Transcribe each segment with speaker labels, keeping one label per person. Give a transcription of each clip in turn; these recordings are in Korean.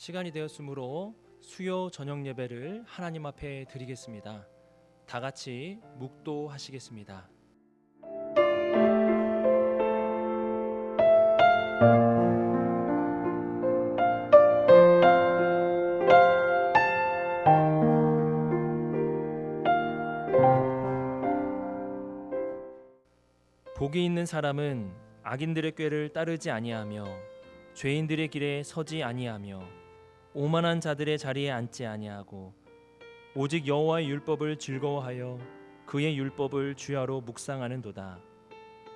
Speaker 1: 시간이 되었으므로 수요 저녁 예배를 하나님 앞에 드리겠습니다. 다 같이 묵도하시겠습니다. 복이 있는 사람은 악인들의 꾀를 따르지 아니하며 죄인들의 길에 서지 아니하며 오만한 자들의 자리에 앉지 아니하고 오직 여호와의 율법을 즐거워하여 그의 율법을 주야로 묵상하는도다.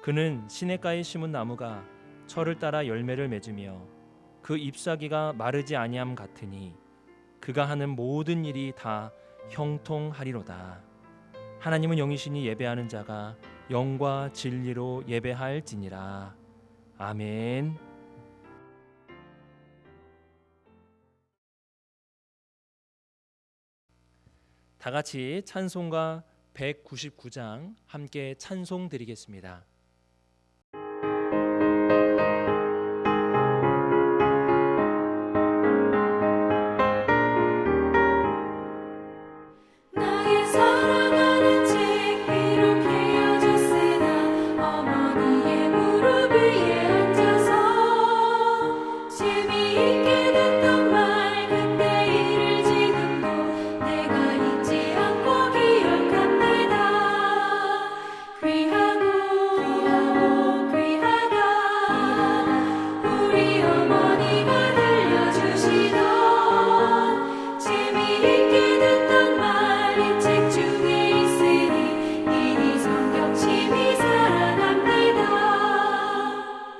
Speaker 1: 그는 시냇가에 심은 나무가 철을 따라 열매를 맺으며 그 잎사귀가 마르지 아니함 같으니 그가 하는 모든 일이 다 형통하리로다. 하나님은 영이시니 예배하는 자가 영과 진리로 예배할지니라. 아멘. 다 같이 찬송가 199장 함께 찬송 드리겠습니다.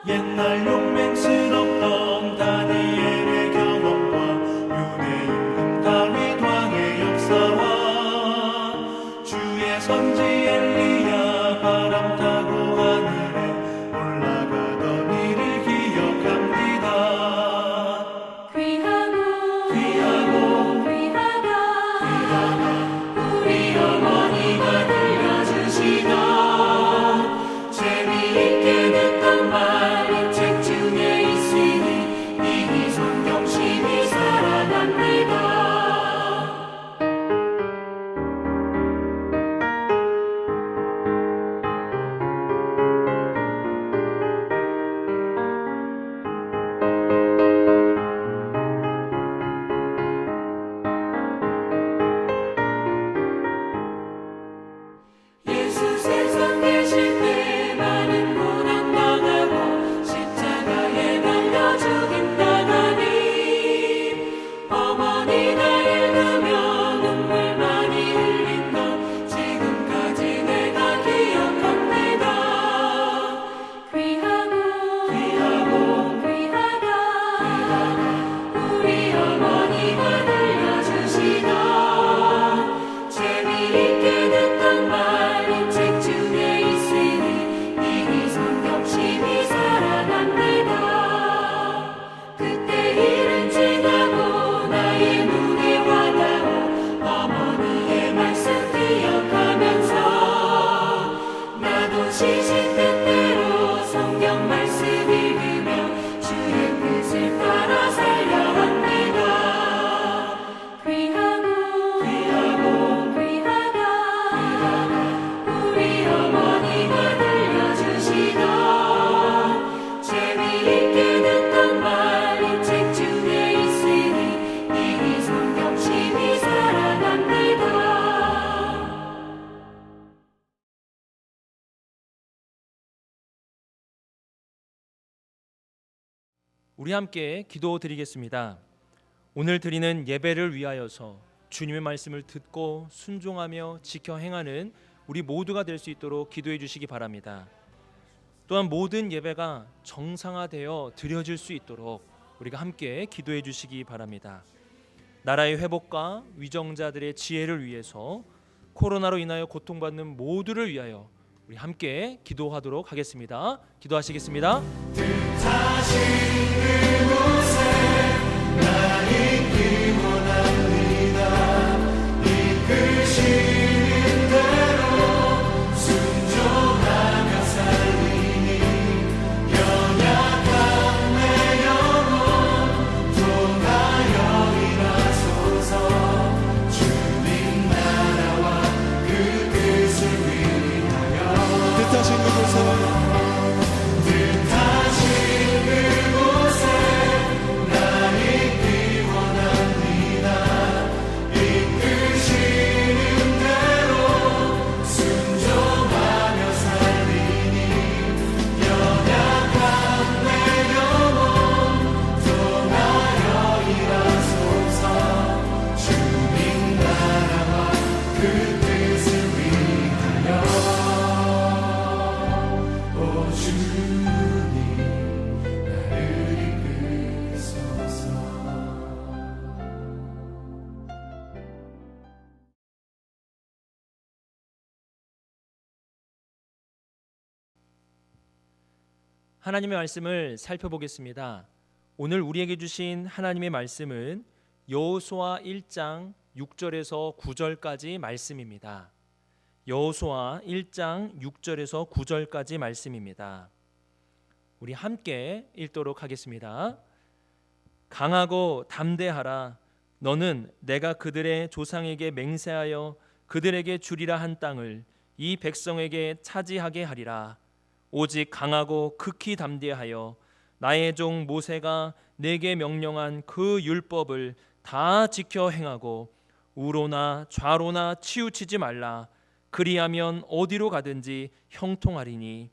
Speaker 2: 옛날 용맹스럽던 다니엘의 경험과 유대 임금 다윗 왕의 역사와 주의 선지 엘리야 바람 타고 하늘에 올라가던 일을 기억합니다. 귀하다 우리 어머니가 들려주시던 재미있게 듣던 말
Speaker 1: 우리 함께 기도드리겠습니다. 오늘 드리는 예배를 위하여서 주님의 말씀을 듣고 순종하며 지켜 행하는 우리 모두가 될 수 있도록 기도해 주시기 바랍니다. 또한 모든 예배가 정상화되어 드려질 수 있도록 우리가 함께 기도해 주시기 바랍니다. 나라의 회복과 위정자들의 지혜를 위해서 코로나로 인하여 고통받는 모두를 위하여 우리 함께 기도하도록 하겠습니다. 기도하시겠습니다.
Speaker 2: 뜻하신 그곳에 나 있기 원합니다. 이끄시는 대로 순종하며 살리니 연약한 내 영혼 통하여
Speaker 1: 하나님의 말씀을 살펴보겠습니다. 오늘 우리에게 주신 하나님의 말씀은 여호수아 1장 6절에서 9절까지 말씀입니다. 여호수아 1장 6절에서 9절까지 말씀입니다. 우리 함께 읽도록 하겠습니다. 강하고 담대하라. 너는 내가 그들의 조상에게 맹세하여 그들에게 주리라 한 땅을 이 백성에게 차지하게 하리라. 오직 강하고 극히 담대하여 나의 종 모세가 내게 명령한 그 율법을 다 지켜 행하고 우로나 좌로나 치우치지 말라. 그리하면 어디로 가든지 형통하리니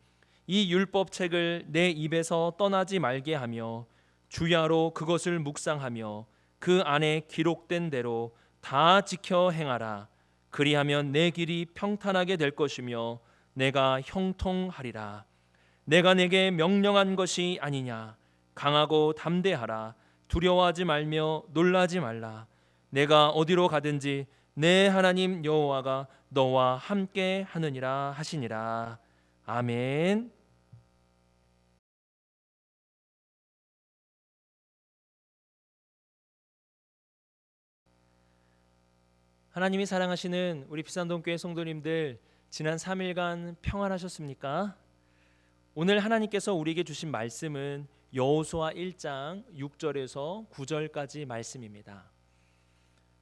Speaker 1: 이 율법책을 내 입에서 떠나지 말게 하며 주야로 그것을 묵상하며 그 안에 기록된 대로 다 지켜 행하라. 그리하면 내 길이 평탄하게 될 것이며 내가 형통하리라. 내가 내게 명령한 것이 아니냐. 강하고 담대하라. 두려워하지 말며 놀라지 말라. 내가 어디로 가든지 내 하나님 여호와가 너와 함께 하느니라 하시니라. 아멘. 하나님이 사랑하시는 우리 비산동교회 성도님들, 지난 3일간 평안하셨습니까? 오늘 하나님께서 우리에게 주신 말씀은 여호수아 1장 6절에서 9절까지 말씀입니다.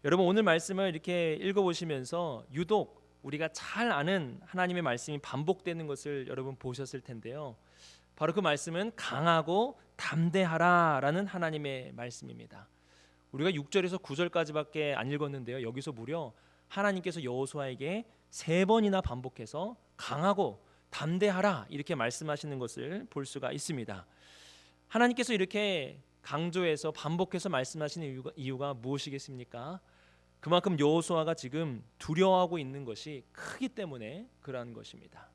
Speaker 1: 여러분, 오늘 말씀을 이렇게 읽어보시면서 유독 우리가 잘 아는 하나님의 말씀이 반복되는 것을 여러분 보셨을 텐데요. 바로 그 말씀은 강하고 담대하라라는 하나님의 말씀입니다. 우리가 6절에서 9절까지밖에 안 읽었는데요. 여기서 무려 하나님께서 여호수아에게 3번이나 반복해서 강하고 담대하라 이렇게 말씀하시는 것을 볼 수가 있습니다. 하나님께서 이렇게 강조해서 반복해서 말씀하시는 이유가 무엇이겠습니까? 그만큼 여호수아가 지금 두려워하고 있는 것이 크기 때문에 그러한 것입니다.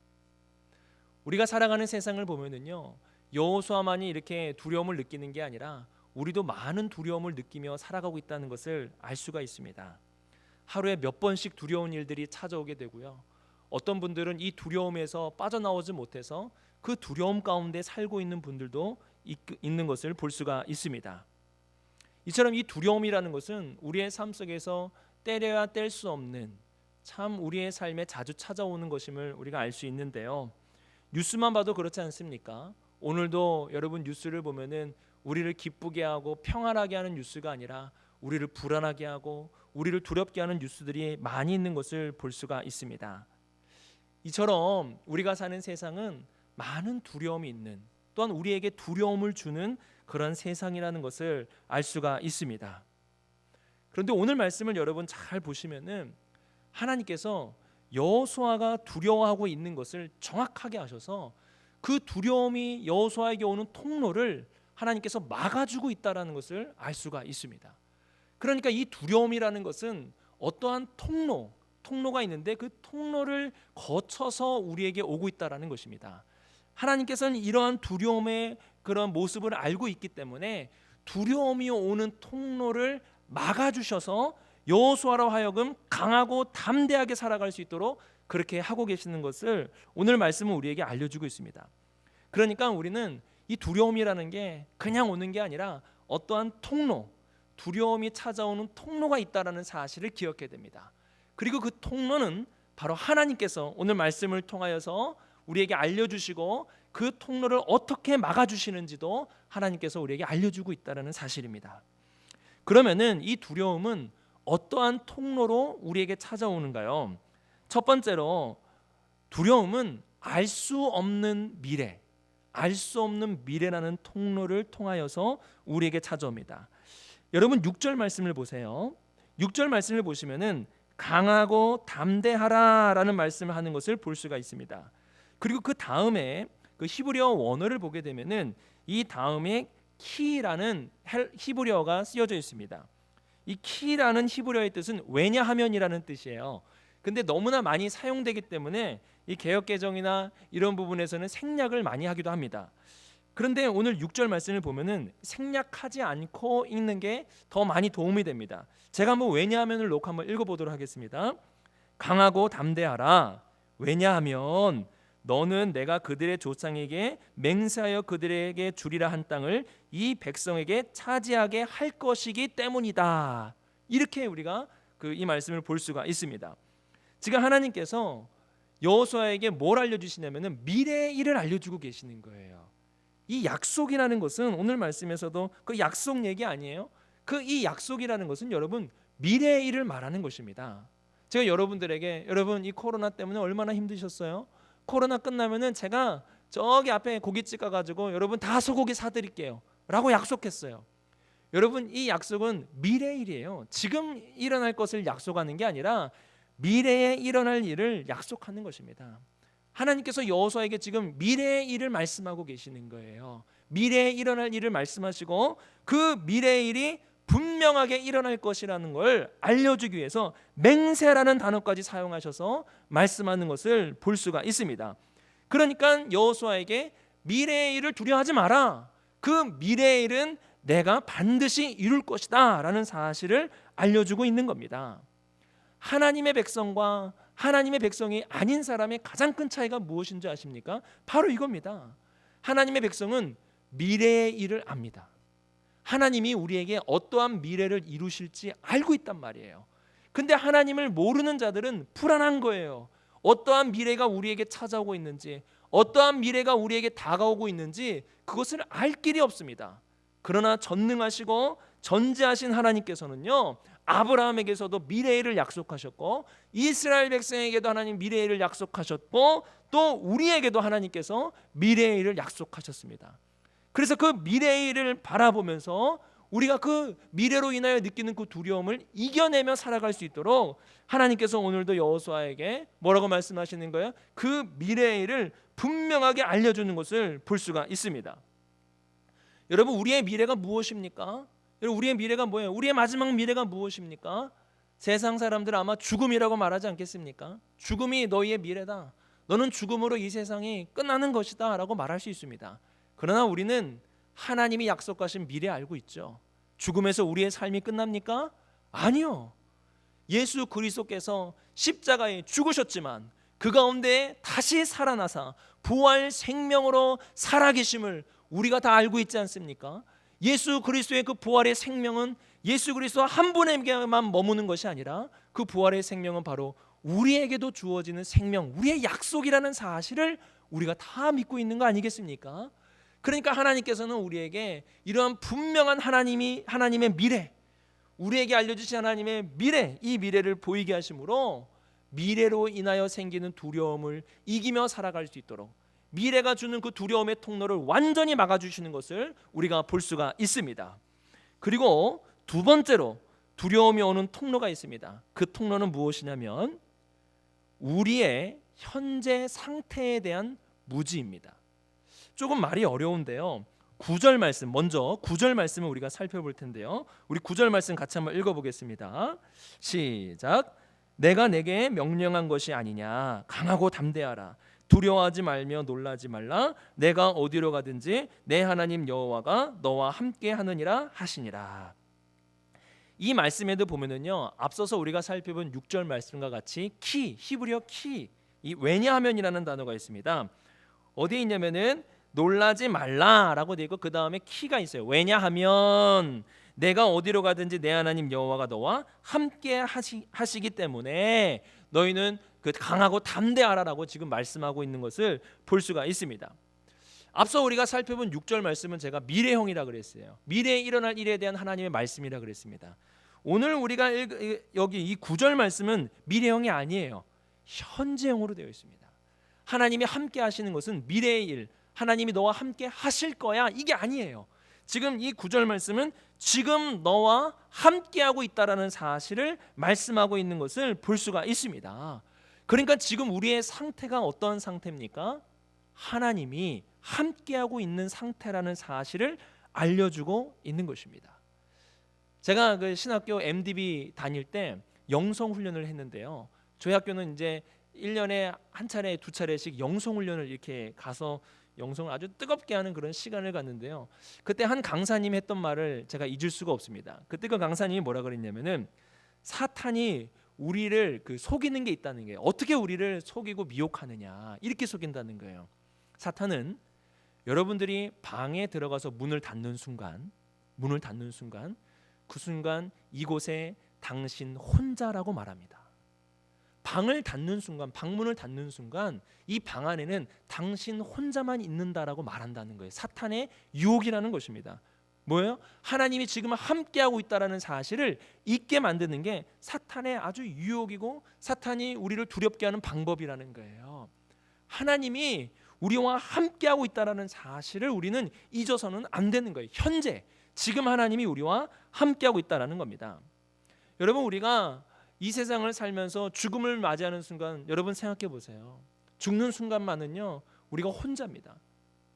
Speaker 1: 우리가 살아가는 세상을 보면은요, 여호수아만이 이렇게 두려움을 느끼는 게 아니라 우리도 많은 두려움을 느끼며 살아가고 있다는 것을 알 수가 있습니다. 하루에 몇 번씩 두려운 일들이 찾아오게 되고요. 어떤 분들은 이 두려움에서 빠져나오지 못해서 그 두려움 가운데 살고 있는 분들도 있는 것을 볼 수가 있습니다. 이처럼 이 두려움이라는 것은 우리의 삶 속에서 때려야 뗄 수 없는, 참 우리의 삶에 자주 찾아오는 것임을 우리가 알 수 있는데요. 뉴스만 봐도 그렇지 않습니까? 오늘도 여러분 뉴스를 보면은 우리를 기쁘게 하고 평안하게 하는 뉴스가 아니라 우리를 불안하게 하고 우리를 두렵게 하는 뉴스들이 많이 있는 것을 볼 수가 있습니다. 이처럼 우리가 사는 세상은 많은 두려움이 있는, 또한 우리에게 두려움을 주는 그런 세상이라는 것을 알 수가 있습니다. 그런데 오늘 말씀을 여러분 잘 보시면은 하나님께서 여호수아가 두려워하고 있는 것을 정확하게 아셔서 그 두려움이 여호수아에게 오는 통로를 하나님께서 막아주고 있다라는 것을 알 수가 있습니다. 그러니까 이 두려움이라는 것은 어떠한 통로가 있는데 그 통로를 거쳐서 우리에게 오고 있다라는 것입니다. 하나님께서는 이러한 두려움의 그런 모습을 알고 있기 때문에 두려움이 오는 통로를 막아주셔서 여호수아로 하여금 강하고 담대하게 살아갈 수 있도록 그렇게 하고 계시는 것을 오늘 말씀은 우리에게 알려주고 있습니다. 그러니까 우리는 이 두려움이라는 게 그냥 오는 게 아니라 어떠한 통로, 두려움이 찾아오는 통로가 있다라는 사실을 기억해야 됩니다. 그리고 그 통로는 바로 하나님께서 오늘 말씀을 통하여서 우리에게 알려주시고 그 통로를 어떻게 막아주시는지도 하나님께서 우리에게 알려주고 있다는 사실입니다. 그러면은 이 두려움은 어떠한 통로로 우리에게 찾아오는가요? 첫 번째로 두려움은 알 수 없는 미래, 알 수 없는 미래라는 통로를 통하여서 우리에게 찾아옵니다. 여러분 6절 말씀을 보세요. 6절 말씀을 보시면은 강하고 담대하라라는 말씀을 하는 것을 볼 수가 있습니다. 그리고 그 다음에 그 히브리어 원어를 보게 되면은 이 다음에 키라는 히브리어가 쓰여져 있습니다. 이 키라는 히브리어의 뜻은 왜냐하면이라는 뜻이에요. 근데 너무나 많이 사용되기 때문에 이 개역개정이나 이런 부분에서는 생략을 많이 하기도 합니다. 그런데 오늘 6절 말씀을 보면은 생략하지 않고 읽는 게 더 많이 도움이 됩니다. 제가 한번 왜냐하면을 놓고 한번 읽어보도록 하겠습니다. 강하고 담대하라. 왜냐하면 너는 내가 그들의 조상에게 맹세하여 그들에게 주리라 한 땅을 이 백성에게 차지하게 할 것이기 때문이다. 이렇게 우리가 이 말씀을 볼 수가 있습니다. 지금 하나님께서 여호수아에게 뭘 알려주시냐면은 미래의 일을 알려주고 계시는 거예요. 이 약속이라는 것은 오늘 말씀에서도 그 약속 얘기 아니에요. 이 약속이라는 것은 여러분 미래의 일을 말하는 것입니다. 제가 여러분들에게 여러분 이 코로나 때문에 얼마나 힘드셨어요? 코로나 끝나면은 제가 저기 앞에 고깃집 가가지고 여러분 다 소고기 사드릴게요 라고 약속했어요. 여러분 이 약속은 미래의 일이에요. 지금 일어날 것을 약속하는 게 아니라 미래에 일어날 일을 약속하는 것입니다. 하나님께서 여호수아에게 지금 미래의 일을 말씀하고 계시는 거예요. 미래에 일어날 일을 말씀하시고 그 미래의 일이 분명하게 일어날 것이라는 걸 알려주기 위해서 맹세라는 단어까지 사용하셔서 말씀하는 것을 볼 수가 있습니다. 그러니까 여호수아에게 미래의 일을 두려워하지 마라. 그 미래의 일은 내가 반드시 이룰 것이다 라는 사실을 알려주고 있는 겁니다. 하나님의 백성과 하나님의 백성이 아닌 사람의 가장 큰 차이가 무엇인 줄 아십니까? 바로 이겁니다. 하나님의 백성은 미래의 일을 압니다. 하나님이 우리에게 어떠한 미래를 이루실지 알고 있단 말이에요. 근데 하나님을 모르는 자들은 불안한 거예요. 어떠한 미래가 우리에게 찾아오고 있는지, 어떠한 미래가 우리에게 다가오고 있는지 그것을 알 길이 없습니다. 그러나 전능하시고 전지하신 하나님께서는요, 아브라함에게서도 미래를 약속하셨고 이스라엘 백성에게도 하나님 미래를 약속하셨고 또 우리에게도 하나님께서 미래를 약속하셨습니다. 그래서 그 미래를 바라보면서 우리가 그 미래로 인하여 느끼는 그 두려움을 이겨내며 살아갈 수 있도록 하나님께서 오늘도 여호수아에게 뭐라고 말씀하시는 거예요? 그 미래를 분명하게 알려주는 것을 볼 수가 있습니다. 여러분 우리의 미래가 무엇입니까? 여러분 우리의 미래가 뭐예요? 우리의 마지막 미래가 무엇입니까? 세상 사람들 아마 죽음이라고 말하지 않겠습니까? 죽음이 너희의 미래다. 너는 죽음으로 이 세상이 끝나는 것이다 라고 말할 수 있습니다. 그러나 우리는 하나님이 약속하신 미래 알고 있죠. 죽음에서 우리의 삶이 끝납니까? 아니요. 예수 그리스도께서 십자가에 죽으셨지만 그 가운데 다시 살아나사 부활 생명으로 살아계심을 우리가 다 알고 있지 않습니까? 예수 그리스도의 그 부활의 생명은 예수 그리스도 한 분에게만 머무는 것이 아니라 그 부활의 생명은 바로 우리에게도 주어지는 생명, 우리의 약속이라는 사실을 우리가 다 믿고 있는 거 아니겠습니까? 그러니까 하나님께서는 우리에게 이러한 분명한 하나님의 미래, 우리에게 알려주신 하나님의 미래, 이 미래를 보이게 하심으로 미래로 인하여 생기는 두려움을 이기며 살아갈 수 있도록 미래가 주는 그 두려움의 통로를 완전히 막아주시는 것을 우리가 볼 수가 있습니다. 그리고 두 번째로 두려움이 오는 통로가 있습니다. 그 통로는 무엇이냐면 우리의 현재 상태에 대한 무지입니다. 조금 말이 어려운데요. 9절 말씀, 먼저 9절 말씀을 우리가 살펴볼 텐데요. 우리 9절 말씀 같이 한번 읽어보겠습니다. 시작. 내가 내게 명령한 것이 아니냐. 강하고 담대하라. 두려워하지 말며 놀라지 말라. 내가 어디로 가든지 내 하나님 여호와가 너와 함께 하느니라 하시니라. 이 말씀에도 보면은요, 앞서서 우리가 살펴본 6절 말씀과 같이 히브리어 키, 이 왜냐하면이라는 단어가 있습니다. 어디에 있냐면은 놀라지 말라라고 되어 있고 그 다음에 키가 있어요. 왜냐하면 내가 어디로 가든지 내 하나님 여호와가 너와 함께 하시기 때문에 너희는 그 강하고 담대하라라고 지금 말씀하고 있는 것을 볼 수가 있습니다. 앞서 우리가 살펴본 6절 말씀은 제가 미래형이라 그랬어요. 미래에 일어날 일에 대한 하나님의 말씀이라 그랬습니다. 오늘 우리가 여기 이 9절 말씀은 미래형이 아니에요. 현재형으로 되어 있습니다. 하나님이 함께 하시는 것은 미래의 일, 하나님이 너와 함께 하실 거야, 이게 아니에요. 지금 이 9절 말씀은 지금 너와 함께하고 있다라는 사실을 말씀하고 있는 것을 볼 수가 있습니다. 그러니까 지금 우리의 상태가 어떤 상태입니까? 하나님이 함께하고 있는 상태라는 사실을 알려주고 있는 것입니다. 제가 그 신학교 MDB 다닐 때 영성 훈련을 했는데요. 저희 학교는 이제 1년에 한 차례, 두 차례씩 영성 훈련을 이렇게 가서 영성을 아주 뜨겁게 하는 그런 시간을 갖는데요. 그때 한 강사님이 했던 말을 제가 잊을 수가 없습니다. 그때 그 강사님이 뭐라 그랬냐면은 사탄이 우리를 속이는 게 있다는 거예요. 어떻게 우리를 속이고 미혹하느냐, 이렇게 속인다는 거예요. 사탄은 여러분들이 방에 들어가서 문을 닫는 순간 그 순간 이곳에 당신 혼자라고 말합니다. 방문을 닫는 순간 이 방 안에는 당신 혼자만 있는다라고 말한다는 거예요. 사탄의 유혹이라는 것입니다. 뭐예요? 하나님이 지금 함께하고 있다라는 사실을 잊게 만드는 게 사탄의 아주 유혹이고 사탄이 우리를 두렵게 하는 방법이라는 거예요. 하나님이 우리와 함께하고 있다라는 사실을 우리는 잊어서는 안 되는 거예요. 현재 지금 하나님이 우리와 함께하고 있다라는 겁니다. 여러분, 우리가 이 세상을 살면서 죽음을 맞이하는 순간, 여러분 생각해 보세요. 죽는 순간만은요, 우리가 혼자입니다.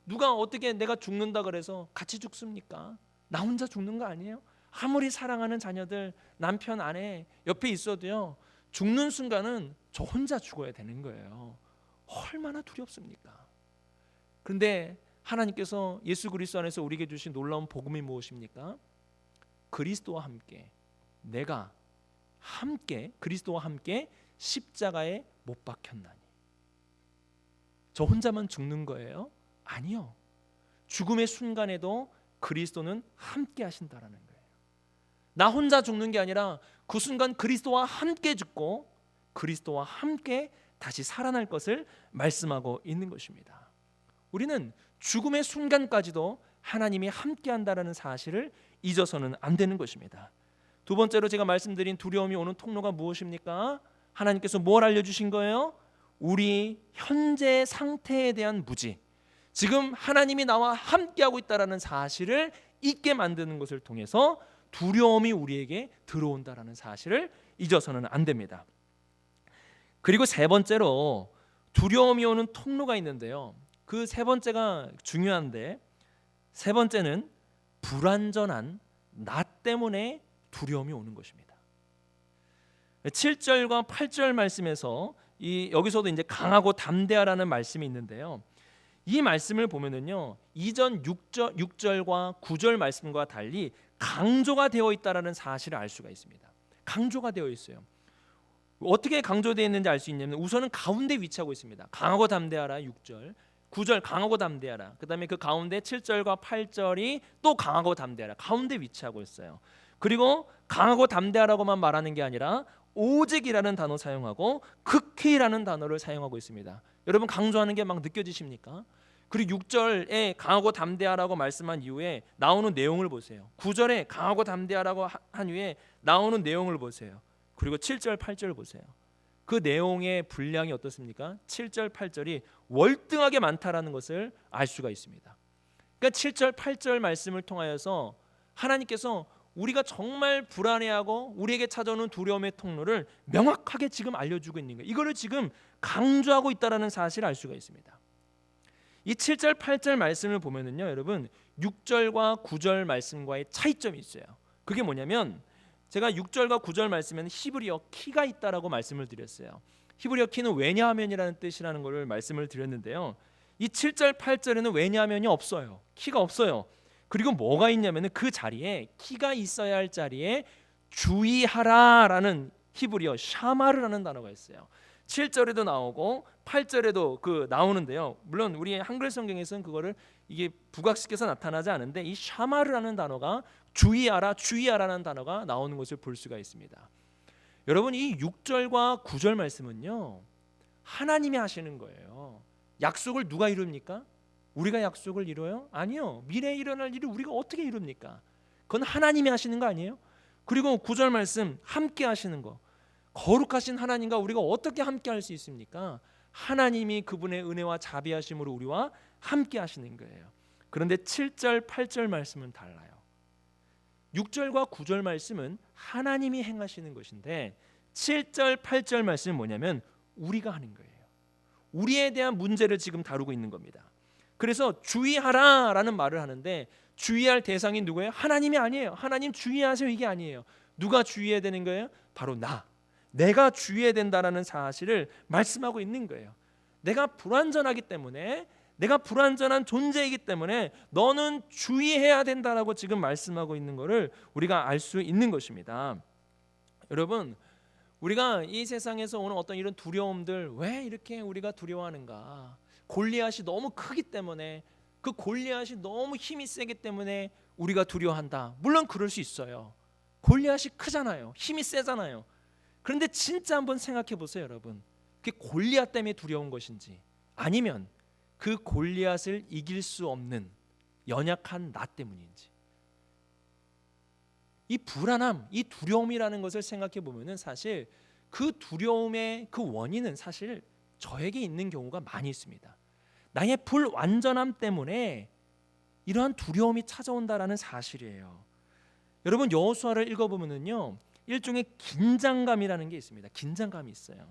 Speaker 1: 누가 어떻게 내가 죽는다 그래서 같이 죽습니까? 나 혼자 죽는 거 아니에요? 아무리 사랑하는 자녀들, 남편, 아내 옆에 있어도요, 죽는 순간은 저 혼자 죽어야 되는 거예요. 얼마나 두렵습니까? 그런데 하나님께서 예수 그리스도 안에서 우리에게 주신 놀라운 복음이 무엇입니까? 그리스도와 함께, 내가 함께, 그리스도와 함께 십자가에 못 박혔나니. 저 혼자만 죽는 거예요? 아니요. 죽음의 순간에도 그리스도는 함께 하신다라는 거예요. 나 혼자 죽는 게 아니라 그 순간 그리스도와 함께 죽고 그리스도와 함께 다시 살아날 것을 말씀하고 있는 것입니다. 우리는 죽음의 순간까지도 하나님이 함께 한다라는 사실을 잊어서는 안 되는 것입니다. 두 번째로 제가 말씀드린 두려움이 오는 통로가 무엇입니까? 하나님께서 뭘 알려주신 거예요? 우리 현재 상태에 대한 무지, 지금 하나님이 나와 함께하고 있다는 사실을 잊게 만드는 것을 통해서 두려움이 우리에게 들어온다는 사실을 잊어서는 안 됩니다. 그리고 세 번째로 두려움이 오는 통로가 있는데요, 그 세 번째가 중요한데, 세 번째는 불완전한 나 때문에 두려움이 오는 것입니다. 7절과 8절 말씀에서 여기서도 이제 강하고 담대하라는 말씀이 있는데요, 이 말씀을 보면은요, 이전 6절과 9절 말씀과 달리 강조가 되어 있다라는 사실을 알 수가 있습니다. 강조가 되어 있어요. 어떻게 강조되어 있는지 알 수 있냐면, 우선은 가운데 위치하고 있습니다. 강하고 담대하라 6절, 9절 강하고 담대하라. 그다음에 그 가운데 7절과 8절이 또 강하고 담대하라, 가운데 위치하고 있어요. 그리고 강하고 담대하라고만 말하는 게 아니라 오직이라는 단어 사용하고 극히라는 단어를 사용하고 있습니다. 여러분, 강조하는 게 막 느껴지십니까? 그리고 6절에 강하고 담대하라고 말씀한 이후에 나오는 내용을 보세요. 9절에 강하고 담대하라고 한 후에 나오는 내용을 보세요. 그리고 7절, 8절 보세요. 그 내용의 분량이 어떻습니까? 7절, 8절이 월등하게 많다라는 것을 알 수가 있습니다. 그러니까 7절, 8절 말씀을 통하여서 하나님께서 우리가 정말 불안해하고 우리에게 찾아오는 두려움의 통로를 명확하게 지금 알려주고 있는 거예요. 이거를 지금 강조하고 있다라는 사실을 알 수가 있습니다. 이 7절, 8절 말씀을 보면은요, 여러분 6절과 9절 말씀과의 차이점이 있어요. 그게 뭐냐면, 제가 6절과 9절 말씀에는 히브리어 키가 있다라고 말씀을 드렸어요. 히브리어 키는 왜냐하면이라는 뜻이라는 것을 말씀을 드렸는데요, 이 7절, 8절에는 왜냐하면이 없어요. 키가 없어요. 그리고 뭐가 있냐면은 그 자리에, 키가 있어야 할 자리에 주의하라라는 히브리어 샤마르라는 단어가 있어요. 7절에도 나오고 8절에도 나오는데요, 물론 우리 한글 성경에서는 그거를 이게 부각시켜서 나타나지 않은데, 이 샤마르라는 단어가 주의하라라는 단어가 나오는 것을 볼 수가 있습니다. 여러분, 이 6절과 9절 말씀은요, 하나님이 하시는 거예요. 약속을 누가 이룹니까? 우리가 약속을 이뤄요? 아니요. 미래에 일어날 일을 우리가 어떻게 이룹니까? 그건 하나님이 하시는 거 아니에요? 그리고 9절 말씀, 함께 하시는 거, 거룩하신 하나님과 우리가 어떻게 함께 할 수 있습니까? 하나님이 그분의 은혜와 자비하심으로 우리와 함께 하시는 거예요. 그런데 7절, 8절 말씀은 달라요. 6절과 9절 말씀은 하나님이 행하시는 것인데, 7절, 8절 말씀은 뭐냐면 우리가 하는 거예요. 우리에 대한 문제를 지금 다루고 있는 겁니다. 그래서 주의하라라는 말을 하는데, 주의할 대상이 누구예요? 하나님이 아니에요. 하나님 주의하세요, 이게 아니에요. 누가 주의해야 되는 거예요? 바로 내가 주의해야 된다라는 사실을 말씀하고 있는 거예요. 내가 불완전하기 때문에, 내가 불완전한 존재이기 때문에 너는 주의해야 된다라고 지금 말씀하고 있는 것을 우리가 알 수 있는 것입니다. 여러분, 우리가 이 세상에서 오는 어떤 이런 두려움들, 왜 이렇게 우리가 두려워하는가? 골리앗이 너무 크기 때문에, 그 골리앗이 너무 힘이 세기 때문에 우리가 두려워한다. 물론 그럴 수 있어요. 골리앗이 크잖아요. 힘이 세잖아요. 그런데 진짜 한번 생각해 보세요, 여러분. 그게 골리앗 때문에 두려운 것인지, 아니면 그 골리앗을 이길 수 없는 연약한 나 때문인지. 이 불안함, 이 두려움이라는 것을 생각해 보면은 사실 그 두려움의 그 원인은 사실 저에게 있는 경우가 많이 있습니다. 나의 불완전함 때문에 이러한 두려움이 찾아온다라는 사실이에요. 여러분, 여호수아를 읽어보면은요, 일종의 긴장감이라는 게 있습니다. 긴장감이 있어요.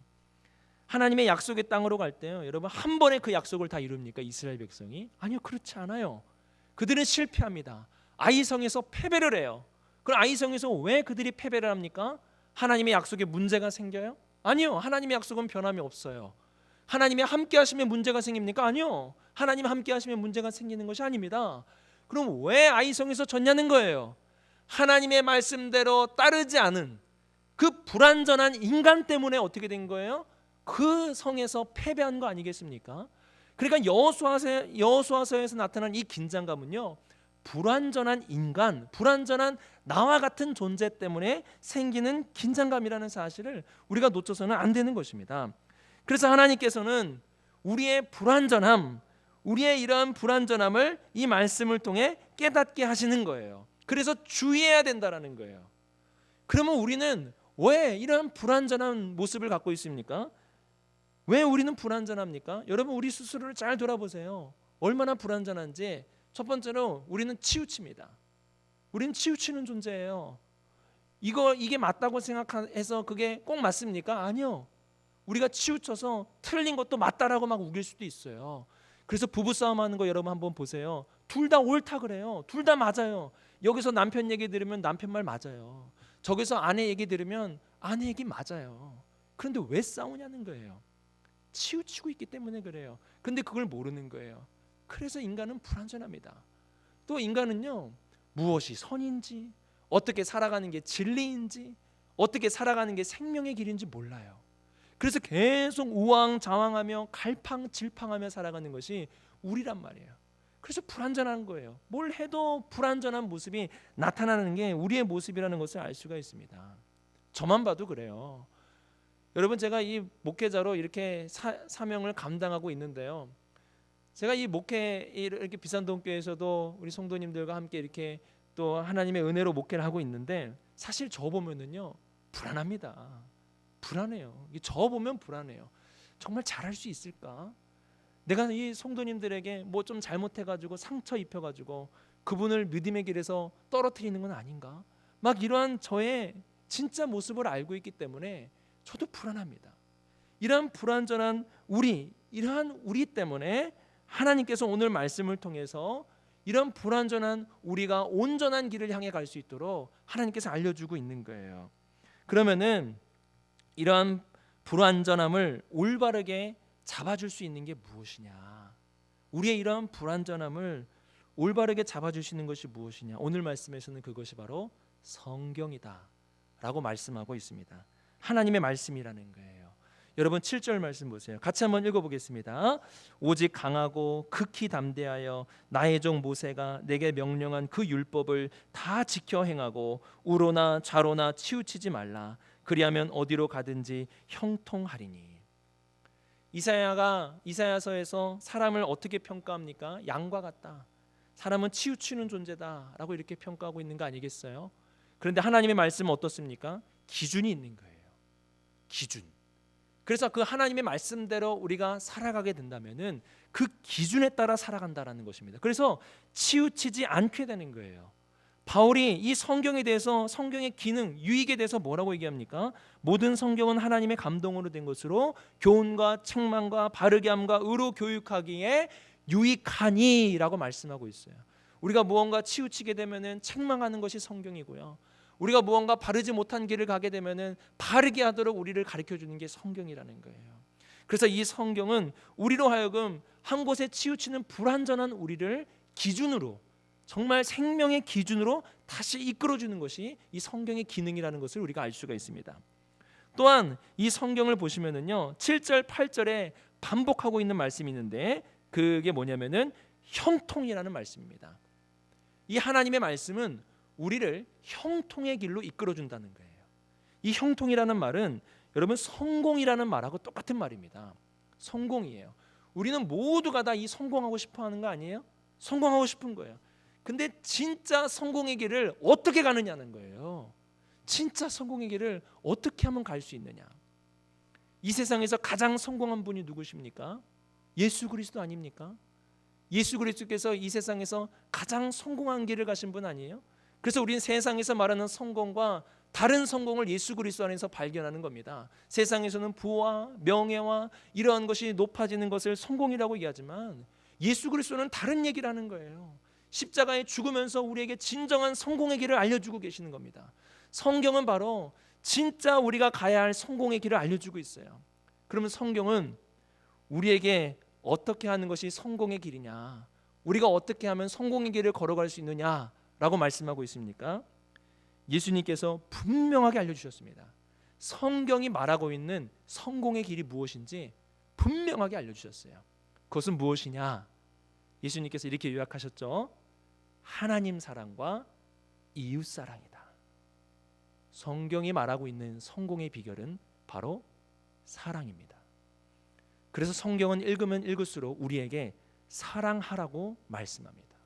Speaker 1: 하나님의 약속의 땅으로 갈 때요, 여러분, 한 번에 그 약속을 다 이룹니까? 이스라엘 백성이? 아니요, 그렇지 않아요. 그들은 실패합니다. 아이성에서 패배를 해요. 그럼 아이성에서 왜 그들이 패배를 합니까? 하나님의 약속에 문제가 생겨요? 아니요, 하나님의 약속은 변함이 없어요. 하나님이 함께 하시면 문제가 생깁니까? 아니요, 하나님 함께 하시면 문제가 생기는 것이 아닙니다. 그럼 왜 아이성에서 졌냐는 거예요. 하나님의 말씀대로 따르지 않은 그 불완전한 인간 때문에 어떻게 된 거예요? 그 성에서 패배한 거 아니겠습니까? 그러니까 여호수아서에서 나타난 이 긴장감은요, 불완전한 인간, 불완전한 나와 같은 존재 때문에 생기는 긴장감이라는 사실을 우리가 놓쳐서는 안 되는 것입니다. 그래서 하나님께서는 우리의 불완전함, 우리의 이러한 불완전함을 이 말씀을 통해 깨닫게 하시는 거예요. 그래서 주의해야 된다라는 거예요. 그러면 우리는 왜 이런 불완전한 모습을 갖고 있습니까? 왜 우리는 불완전합니까? 여러분, 우리 스스로를 잘 돌아보세요. 얼마나 불완전한지. 첫 번째로 우리는 치우칩니다. 우리는 치우치는 존재예요. 이게 맞다고 생각해서 그게 꼭 맞습니까? 아니요. 우리가 치우쳐서 틀린 것도 맞다라고 막 우길 수도 있어요. 그래서 부부싸움 하는 거 여러분 한번 보세요. 둘 다 옳다 그래요. 둘 다 맞아요. 여기서 남편 얘기 들으면 남편 말 맞아요. 저기서 아내 얘기 들으면 아내 얘기 맞아요. 그런데 왜 싸우냐는 거예요. 치우치고 있기 때문에 그래요. 근데 그걸 모르는 거예요. 그래서 인간은 불완전합니다. 또 인간은요, 무엇이 선인지, 어떻게 살아가는 게 진리인지, 어떻게 살아가는 게 생명의 길인지 몰라요. 그래서 계속 우왕좌왕하며 갈팡질팡하며 살아가는 것이 우리란 말이에요. 그래서 불완전한 거예요. 뭘 해도 불완전한 모습이 나타나는 게 우리의 모습이라는 것을 알 수가 있습니다. 저만 봐도 그래요. 여러분, 제가 이 목회자로 이렇게 사명을 감당하고 있는데요, 제가 이 목회 이렇게 비산동교회에서도 우리 성도님들과 함께 이렇게 또 하나님의 은혜로 목회를 하고 있는데, 사실 저 보면은요 불안합니다. 불안해요. 저 보면 불안해요. 정말 잘할 수 있을까? 내가 이 성도님들에게 뭐 좀 잘못해가지고 상처 입혀가지고 그분을 믿음의 길에서 떨어뜨리는 건 아닌가? 막 이러한 저의 진짜 모습을 알고 있기 때문에 저도 불안합니다. 이러한 불완전한 이러한 우리 때문에 하나님께서 오늘 말씀을 통해서 이런 불완전한 우리가 온전한 길을 향해 갈 수 있도록 하나님께서 알려주고 있는 거예요. 그러면은 이러한 불완전함을 올바르게 잡아줄 수 있는 게 무엇이냐? 우리의 이러한 불완전함을 올바르게 잡아주시는 것이 무엇이냐? 오늘 말씀에서는 그것이 바로 성경이다라고 말씀하고 있습니다. 하나님의 말씀이라는 거예요. 여러분 7절 말씀 보세요. 같이 한번 읽어보겠습니다. 오직 강하고 극히 담대하여 나의 종 모세가 내게 명령한 그 율법을 다 지켜 행하고 우로나 좌로나 치우치지 말라. 그리하면 어디로 가든지 형통하리니. 이사야서에서 사람을 어떻게 평가합니까? 양과 같다. 사람은 치우치는 존재다라고 이렇게 평가하고 있는 거 아니겠어요? 그런데 하나님의 말씀은 어떻습니까? 기준이 있는 거예요. 기준. 그래서 그 하나님의 말씀대로 우리가 살아가게 된다면은 그 기준에 따라 살아간다라는 것입니다. 그래서 치우치지 않게 되는 거예요. 바울이 이 성경에 대해서, 성경의 기능, 유익에 대해서 뭐라고 얘기합니까? 모든 성경은 하나님의 감동으로 된 것으로 교훈과 책망과 바르게 함과 의로 교육하기에 유익하니라고 말씀하고 있어요. 우리가 무언가 치우치게 되면은 책망하는 것이 성경이고요. 우리가 무언가 바르지 못한 길을 가게 되면은 바르게 하도록 우리를 가르쳐 주는 게 성경이라는 거예요. 그래서 이 성경은 우리로 하여금 한 곳에 치우치는 불완전한 우리를 기준으로, 정말 생명의 기준으로 다시 이끌어 주는 것이 이 성경의 기능이라는 것을 우리가 알 수가 있습니다. 또한 이 성경을 보시면은요 7절 8절에 반복하고 있는 말씀이 있는데 그게 뭐냐면은 형통이라는 말씀입니다. 이 하나님의 말씀은 우리를 형통의 길로 이끌어 준다는 거예요. 이 형통이라는 말은 여러분 성공이라는 말하고 똑같은 말입니다. 성공이에요. 우리는 모두가 다 이 성공하고 싶어 하는 거 아니에요? 성공하고 싶은 거예요. 근데 진짜 성공의 길을 어떻게 가느냐는 거예요. 진짜 성공의 길을 어떻게 하면 갈 수 있느냐. 이 세상에서 가장 성공한 분이 누구십니까? 예수 그리스도 아닙니까? 예수 그리스도께서 이 세상에서 가장 성공한 길을 가신 분 아니에요? 그래서 우리는 세상에서 말하는 성공과 다른 성공을 예수 그리스도 안에서 발견하는 겁니다. 세상에서는 부와 명예와 이러한 것이 높아지는 것을 성공이라고 얘기하지만 예수 그리스도는 다른 얘기를 하는 거예요. 십자가에 죽으면서 우리에게 진정한 성공의 길을 알려주고 계시는 겁니다. 성경은 바로 진짜 우리가 가야 할 성공의 길을 알려주고 있어요. 그러면 성경은 우리에게 어떻게 하는 것이 성공의 길이냐, 우리가 어떻게 하면 성공의 길을 걸어갈 수 있느냐라고 말씀하고 있습니까? 예수님께서 분명하게 알려주셨습니다. 성경이 말하고 있는 성공의 길이 무엇인지 분명하게 알려주셨어요. 그것은 무엇이냐? 예수님께서 이렇게 요약하셨죠. 하나님 사랑과 이웃 사랑이다. 성경이 말하고 있는 성공의 비결은 바로 사랑입니다. 그래서 성경은 읽으면 읽을수록 우리에게 사랑하라고 말씀합니다.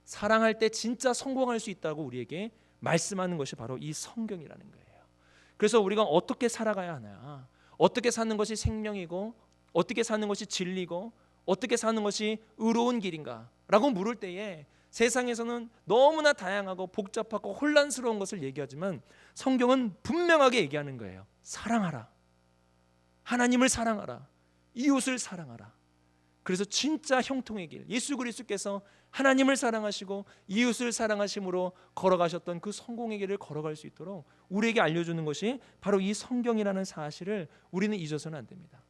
Speaker 1: 사랑할 때 진짜 성공할 수 있다고 우리에게 말씀하는 것이 바로 이 성경이라는 거예요. 그래서 우리가 어떻게 살아가야 하나, 어떻게 사는 것이 생명이고 어떻게 사는 것이 진리고 어떻게 사는 것이 의로운 길인가 라고 물을 때에 세상에서는 너무나 다양하고 복잡하고 혼란스러운 것을 얘기하지만 성경은 분명하게 얘기하는 거예요. 사랑하라. 하나님을 사랑하라. 이웃을 사랑하라. 그래서 진짜 형통의 길, 예수 그리스도께서 하나님을 사랑하시고 이웃을 사랑하심으로 걸어가셨던 그 성공의 길을 걸어갈 수 있도록 우리에게 알려주는 것이 바로 이 성경이라는 사실을 우리는 잊어서는 안 됩니다.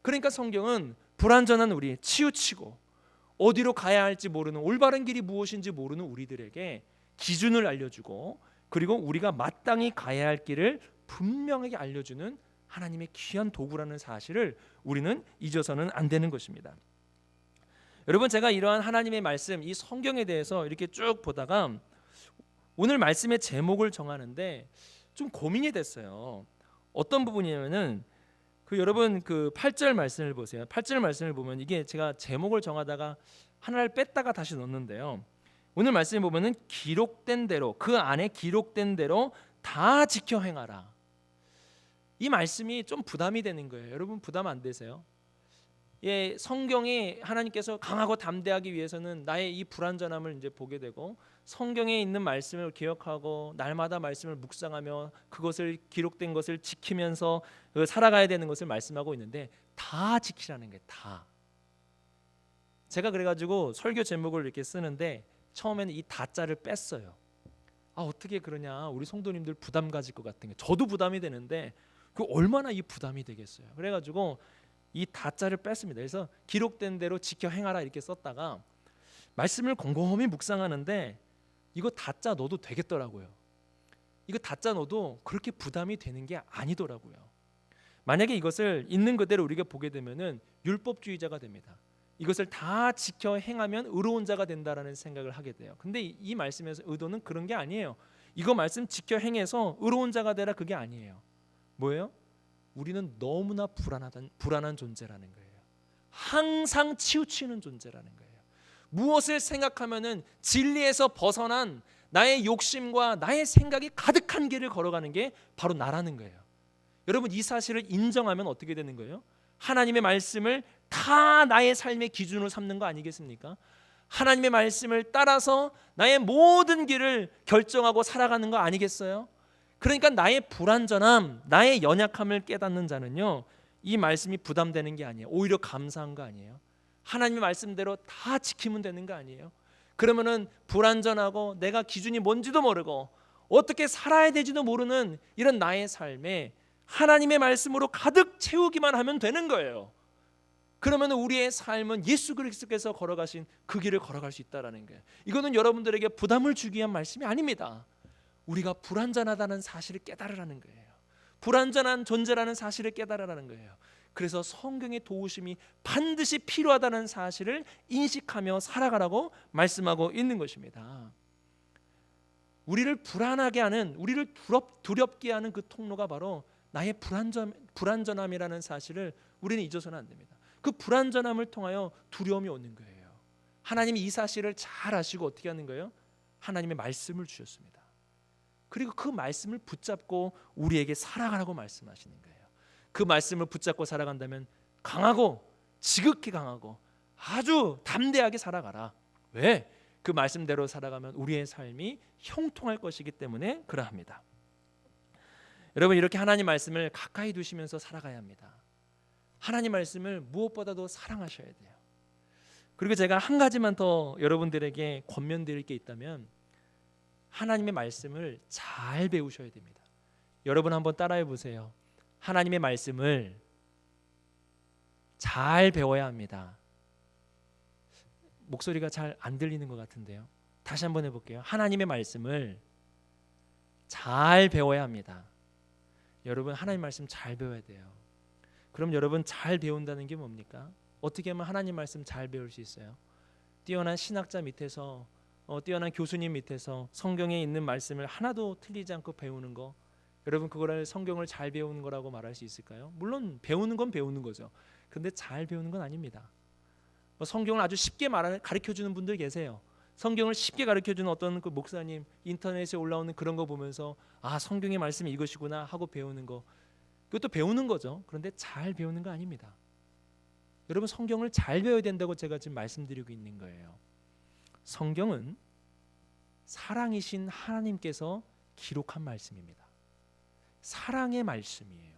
Speaker 1: 그러니까 성경은 불완전한 우리, 치우치고 어디로 가야 할지 모르는, 올바른 길이 무엇인지 모르는 우리들에게 기준을 알려주고 그리고 우리가 마땅히 가야 할 길을 분명하게 알려주는 하나님의 귀한 도구라는 사실을 우리는 잊어서는 안 되는 것입니다. 여러분, 제가 이러한 하나님의 말씀, 이 성경에 대해서 이렇게 쭉 보다가 오늘 말씀의 제목을 정하는데 좀 고민이 됐어요. 어떤 부분이냐면은 여러분 8절 말씀을 보세요. 8절 말씀을 보면 이게 제가 제목을 정하다가 하나를 뺐다가 다시 넣었는데요. 오늘 말씀을 보면은 기록된 대로, 그 안에 기록된 대로 다 지켜 행하라. 이 말씀이 좀 부담이 되는 거예요. 여러분 부담 안 되세요? 예, 성경이 하나님께서 강하고 담대하기 위해서는 나의 이 불완전함을 이제 보게 되고 성경에 있는 말씀을 기억하고 날마다 말씀을 묵상하며 그것을 기록된 것을 지키면서 살아가야 되는 것을 말씀하고 있는데 다 지키라는 거예요. 다. 제가 그래가지고 설교 제목을 이렇게 쓰는데 처음에는 이 다자를 뺐어요. 아, 어떻게 그러냐, 우리 성도님들 부담 가질 것 같은 게, 저도 부담이 되는데 그 얼마나 이 부담이 되겠어요. 그래가지고 이 다자를 뺐습니다. 그래서 기록된 대로 지켜 행하라 이렇게 썼다가 말씀을 곰곰이 묵상하는데 이거 다자 넣어도 되겠더라고요. 이거 다자 넣어도 그렇게 부담이 되는 게 아니더라고요. 만약에 이것을 있는 그대로 우리가 보게 되면은 율법주의자가 됩니다. 이것을 다 지켜 행하면 의로운 자가 된다라는 생각을 하게 돼요. 근데 이 말씀에서 의도는 그런 게 아니에요. 이거 말씀 지켜 행해서 의로운 자가 되라, 그게 아니에요. 뭐예요? 우리는 너무나 불안한 존재라는 거예요. 항상 치우치는 존재라는 거예요. 무엇을 생각하면은 진리에서 벗어난 나의 욕심과 나의 생각이 가득한 길을 걸어가는 게 바로 나라는 거예요. 여러분, 이 사실을 인정하면 어떻게 되는 거예요? 하나님의 말씀을 다 나의 삶의 기준으로 삼는 거 아니겠습니까? 하나님의 말씀을 따라서 나의 모든 길을 결정하고 살아가는 거 아니겠어요? 그러니까 나의 불완전함, 나의 연약함을 깨닫는 자는요, 이 말씀이 부담되는 게 아니에요. 오히려 감사한 거 아니에요? 하나님의 말씀대로 다 지키면 되는 거 아니에요? 그러면은 불완전하고 내가 기준이 뭔지도 모르고 어떻게 살아야 되지도 모르는 이런 나의 삶에 하나님의 말씀으로 가득 채우기만 하면 되는 거예요. 그러면 우리의 삶은 예수 그리스도께서 걸어가신 그 길을 걸어갈 수 있다라는 거예요. 이거는 여러분들에게 부담을 주기 위한 말씀이 아닙니다. 우리가 불완전하다는 사실을 깨달으라는 거예요. 불완전한 존재라는 사실을 깨달으라는 거예요. 그래서 성경의 도우심이 반드시 필요하다는 사실을 인식하며 살아가라고 말씀하고 있는 것입니다. 우리를 불안하게 하는, 우리를 두렵게 하는 그 통로가 바로 나의 불완전함이라는 사실을 우리는 잊어서는 안 됩니다. 그 불완전함을 통하여 두려움이 오는 거예요. 하나님이 이 사실을 잘 아시고 어떻게 하는 거예요? 하나님의 말씀을 주셨습니다. 그리고 그 말씀을 붙잡고 우리에게 살아가라고 말씀하시는 거예요. 그 말씀을 붙잡고 살아간다면 강하고 지극히 강하고 아주 담대하게 살아가라. 왜? 그 말씀대로 살아가면 우리의 삶이 형통할 것이기 때문에 그러합니다. 여러분, 이렇게 하나님 말씀을 가까이 두시면서 살아가야 합니다. 하나님 말씀을 무엇보다도 사랑하셔야 돼요. 그리고 제가 한 가지만 더 여러분들에게 권면드릴 게 있다면 하나님의 말씀을 잘 배우셔야 됩니다. 여러분 한번 따라해 보세요. 하나님의 말씀을 잘 배워야 합니다. 목소리가 잘 안 들리는 것 같은데요. 다시 한번 해볼게요. 하나님의 말씀을 잘 배워야 합니다. 여러분, 하나님 말씀 잘 배워야 돼요. 그럼 여러분, 잘 배운다는 게 뭡니까? 어떻게 하면 하나님 말씀 잘 배울 수 있어요? 뛰어난 신학자 밑에서 뛰어난 교수님 밑에서 성경에 있는 말씀을 하나도 틀리지 않고 배우는 거, 여러분 그거를 성경을 잘 배우는 거라고 말할 수 있을까요? 물론 배우는 건 배우는 거죠. 근데 잘 배우는 건 아닙니다. 성경을 아주 쉽게 가르쳐주는 분들 계세요. 성경을 쉽게 가르쳐주는 어떤 그 목사님, 인터넷에 올라오는 그런 거 보면서 아, 성경의 말씀이 이것이구나 하고 배우는 거, 그것도 배우는 거죠. 그런데 잘 배우는 거 아닙니다. 여러분, 성경을 잘 배워야 된다고 제가 지금 말씀드리고 있는 거예요. 성경은 사랑이신 하나님께서 기록한 말씀입니다. 사랑의 말씀이에요.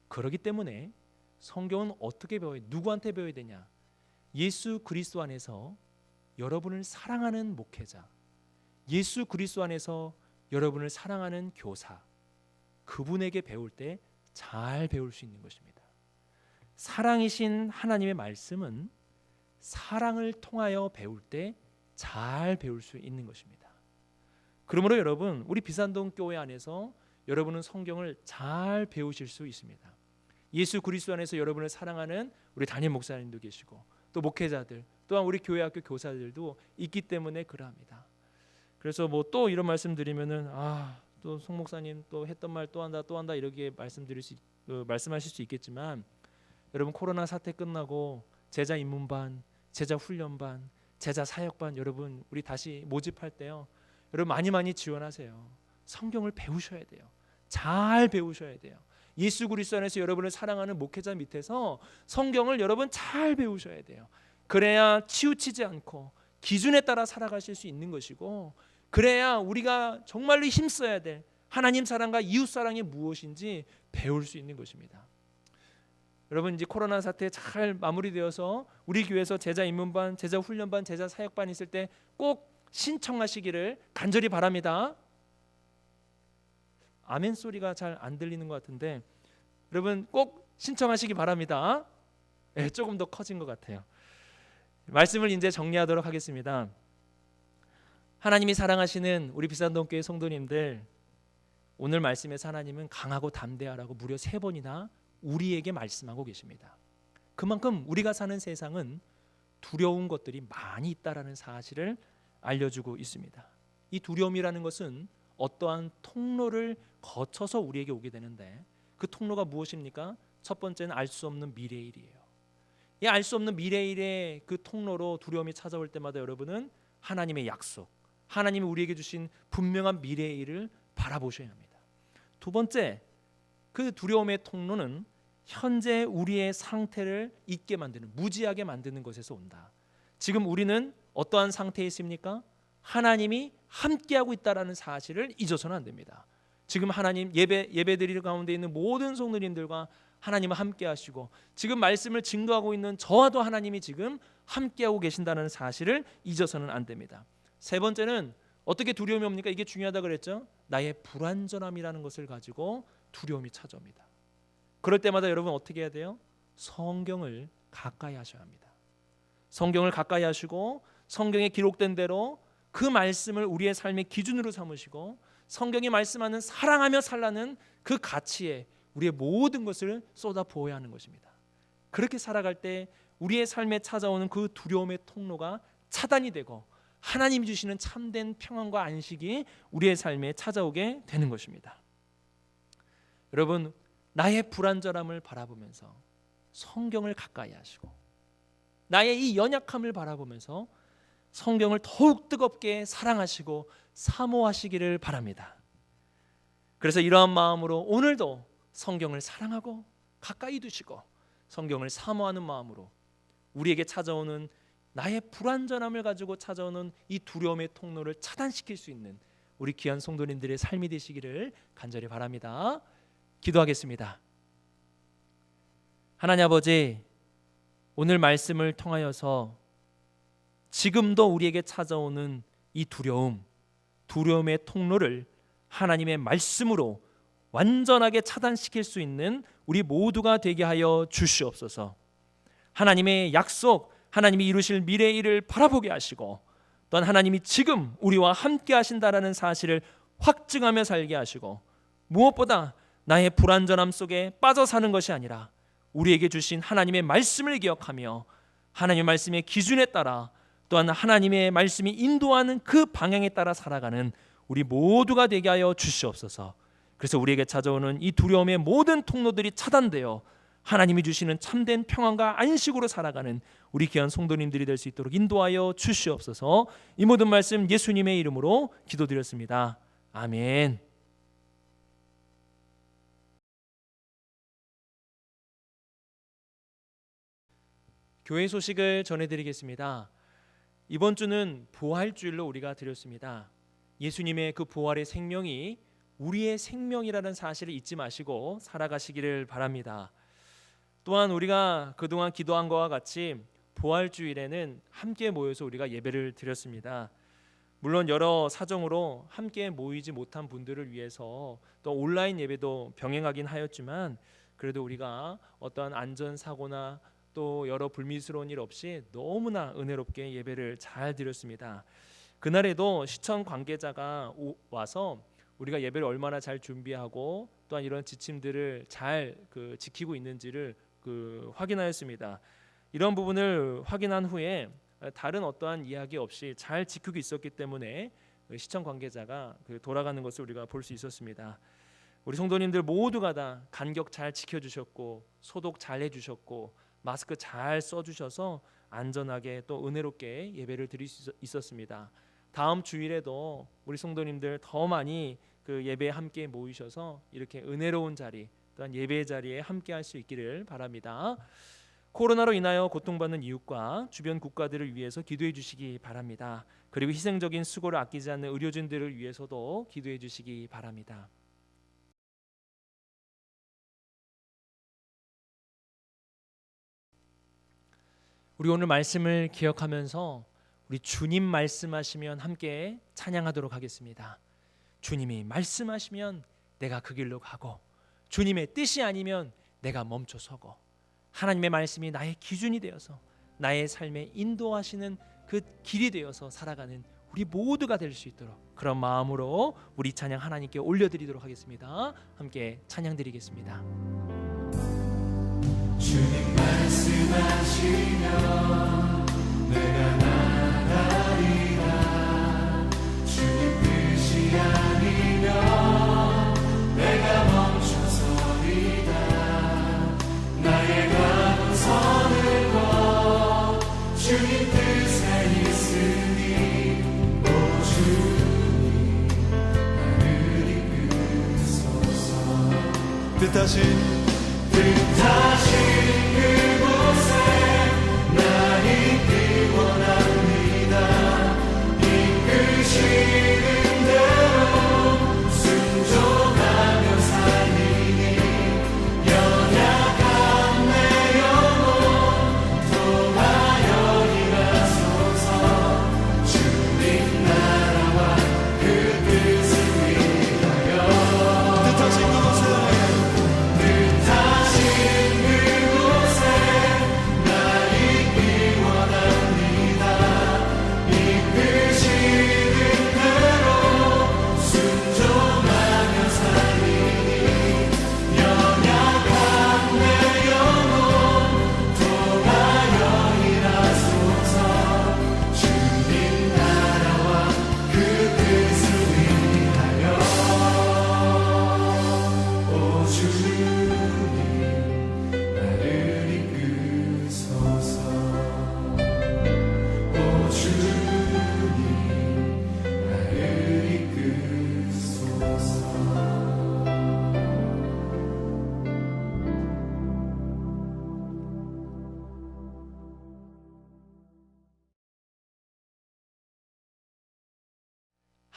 Speaker 1: 그렇기 때문에 성경은 어떻게 배워야, 누구한테 배워야 되냐? 예수 그리스도 안에서 여러분을 사랑하는 목회자, 예수 그리스도 안에서 여러분을 사랑하는 교사, 그분에게 배울 때 잘 배울 수 있는 것입니다. 사랑이신 하나님의 말씀은 사랑을 통하여 배울 때 잘 배울 수 있는 것입니다. 그러므로 여러분, 우리 비산동 교회 안에서 여러분은 성경을 잘 배우실 수 있습니다. 예수 그리스도 안에서 여러분을 사랑하는 우리 담임 목사님도 계시고 또 목회자들, 또한 우리 교회 학교 교사들도 있기 때문에 그러합니다. 그래서 뭐 또 이런 말씀 드리면은 또 송 목사님 또 했던 말 또 한다 이렇게 말씀하실 수 있겠지만, 여러분 코로나 사태 끝나고 제자 입문반, 제자 훈련반, 제자 사역반 여러분 우리 다시 모집할 때요, 여러분 많이 지원하세요. 성경을 배우셔야 돼요. 잘 배우셔야 돼요. 예수 그리스도 안에서 여러분을 사랑하는 목회자 밑에서 성경을 여러분 잘 배우셔야 돼요. 그래야 치우치지 않고 기준에 따라 살아가실 수 있는 것이고, 그래야 우리가 정말로 힘써야 될 하나님 사랑과 이웃 사랑이 무엇인지 배울 수 있는 것입니다. 여러분, 이제 코로나 사태 잘 마무리되어서 우리 교회에서 제자 입문반, 제자 훈련반, 제자 사역반 있을 때 꼭 신청하시기를 간절히 바랍니다. 아멘 소리가 잘 안 들리는 것 같은데 여러분 꼭 신청하시기 바랍니다. 조금 더 커진 것 같아요. 말씀을 이제 정리하도록 하겠습니다. 하나님이 사랑하시는 우리 비산동교회 성도님들, 오늘 말씀에서 하나님은 강하고 담대하라고 무려 3번이나 우리에게 말씀하고 계십니다. 그만큼 우리가 사는 세상은 두려운 것들이 많이 있다라는 사실을 알려주고 있습니다. 이 두려움이라는 것은 어떠한 통로를 거쳐서 우리에게 오게 되는데, 그 통로가 무엇입니까? 첫 번째는 알 수 없는 미래일이에요. 이 알 수 없는 미래일의 그 통로로 두려움이 찾아올 때마다 여러분은 하나님의 약속, 하나님이 우리에게 주신 분명한 미래일을 바라보셔야 합니다. 두 번째, 그 두려움의 통로는 현재 우리의 상태를 잊게 만드는, 무지하게 만드는 것에서 온다. 지금 우리는 어떠한 상태에 있습니까? 하나님이 함께하고 있다는 사실을 잊어서는 안 됩니다. 지금 하나님 예배드리는 가운데 있는 모든 성도님들과 하나님은 함께하시고, 지금 말씀을 증거하고 있는 저와도 하나님이 지금 함께하고 계신다는 사실을 잊어서는 안 됩니다. 세 번째는 어떻게 두려움이 옵니까? 이게 중요하다 그랬죠. 나의 불완전함이라는 것을 가지고 두려움이 찾아옵니다. 그럴 때마다 여러분 어떻게 해야 돼요? 성경을 가까이 하셔야 합니다. 성경을 가까이 하시고 성경에 기록된 대로 그 말씀을 우리의 삶의 기준으로 삼으시고, 성경이 말씀하는 사랑하며 살라는 그 가치에 우리의 모든 것을 쏟아 부어야 하는 것입니다. 그렇게 살아갈 때 우리의 삶에 찾아오는 그 두려움의 통로가 차단이 되고 하나님이 주시는 참된 평안과 안식이 우리의 삶에 찾아오게 되는 것입니다. 여러분, 나의 불완전함을 바라보면서 성경을 가까이 하시고 나의 이 연약함을 바라보면서 성경을 더욱 뜨겁게 사랑하시고 사모하시기를 바랍니다. 그래서 이러한 마음으로 오늘도 성경을 사랑하고 가까이 두시고 성경을 사모하는 마음으로 우리에게 찾아오는 나의 불완전함을 가지고 찾아오는 이 두려움의 통로를 차단시킬 수 있는 우리 귀한 성도님들의 삶이 되시기를 간절히 바랍니다. 기도하겠습니다. 하나님 아버지, 오늘 말씀을 통하여서 지금도 우리에게 찾아오는 이 두려움의 통로를 하나님의 말씀으로 완전하게 차단시킬 수 있는 우리 모두가 되게 하여 주시옵소서. 하나님의 약속, 하나님이 이루실 미래의 일을 바라보게 하시고 또한 하나님이 지금 우리와 함께 하신다라는 사실을 확증하며 살게 하시고 무엇보다 나의 불완전함 속에 빠져 사는 것이 아니라 우리에게 주신 하나님의 말씀을 기억하며 하나님의 말씀의 기준에 따라 또한 하나님의 말씀이 인도하는 그 방향에 따라 살아가는 우리 모두가 되게 하여 주시옵소서. 그래서 우리에게 찾아오는 이 두려움의 모든 통로들이 차단되어 하나님이 주시는 참된 평안과 안식으로 살아가는 우리 귀한 성도님들이 될 수 있도록 인도하여 주시옵소서. 이 모든 말씀 예수님의 이름으로 기도드렸습니다. 아멘. 교회 소식을 전해드리겠습니다. 이번 주는 부활주일로 우리가 드렸습니다. 예수님의 그 부활의 생명이 우리의 생명이라는 사실을 잊지 마시고 살아가시기를 바랍니다. 또한 우리가 그동안 기도한 것과 같이 부활주일에는 함께 모여서 우리가 예배를 드렸습니다. 물론 여러 사정으로 함께 모이지 못한 분들을 위해서 또 온라인 예배도 병행하긴 하였지만 그래도 우리가 어떠한 안전사고나 또 여러 불미스러운 일 없이 너무나 은혜롭게 예배를 잘 드렸습니다. 그날에도 시청 관계자가 와서 우리가 예배를 얼마나 잘 준비하고 또한 이런 지침들을 잘 지키고 있는지를 확인하였습니다. 이런 부분을 확인한 후에 다른 어떠한 이야기 없이 잘 지키고 있었기 때문에 시청 관계자가 돌아가는 것을 우리가 볼 수 있었습니다. 우리 성도님들 모두가 다 간격 잘 지켜주셨고 소독 잘 해주셨고 마스크 잘 써주셔서 안전하게 또 은혜롭게 예배를 드릴 수 있었습니다. 다음 주일에도 우리 성도님들 더 많이 그 예배에 함께 모이셔서 이렇게 은혜로운 자리 또한 예배의 자리에 함께 할 수 있기를 바랍니다. 코로나로 인하여 고통받는 이웃과 주변 국가들을 위해서 기도해 주시기 바랍니다. 그리고 희생적인 수고를 아끼지 않는 의료진들을 위해서도 기도해 주시기 바랍니다. 우리 오늘 말씀을 기억하면서 우리 주님 말씀하시면 함께 찬양하도록 하겠습니다. 주님이 말씀하시면 내가 그 길로 가고 주님의 뜻이 아니면 내가 멈춰서고 하나님의 말씀이 나의 기준이 되어서 나의 삶에 인도하시는 그 길이 되어서 살아가는 우리 모두가 될 수 있도록 그런 마음으로 우리 찬양 하나님께 올려드리도록 하겠습니다. 함께 찬양 드리겠습니다.
Speaker 2: 주님 말씀하시면 내가 나가리라. 주님 뜻이 아니면 내가 멈춰서리다. 나의 가는 선을 거 주님 뜻에 있으니 오 주님 나를 이끄소서. 뜻하신 그곳에 나 있기 원합니다. 이끄시는 대로 순종하며 살리니 연약한 내 영혼 통하여 일하소서. 주님 나라와 그 뜻을 위하여 뜻하신 그곳에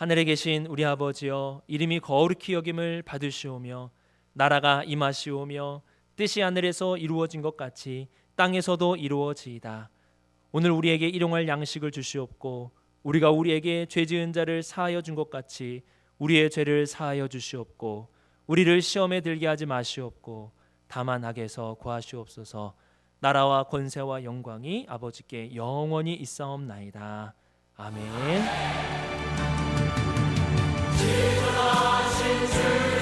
Speaker 1: 하늘에 계신 우리 아버지여, 이름이 거룩히 여김을 받으시오며 나라가 임하시오며 뜻이 하늘에서 이루어진 것 같이 땅에서도 이루어지이다. 오늘 우리에게 일용할 양식을 주시옵고 우리가 우리에게 죄 지은 자를 사하여 준 것 같이 우리의 죄를 사하여 주시옵고 우리를 시험에 들게 하지 마시옵고 다만 악에서 구하시옵소서. 나라와 권세와 영광이 아버지께 영원히 있사옵나이다. 아멘.
Speaker 2: 지존하신 주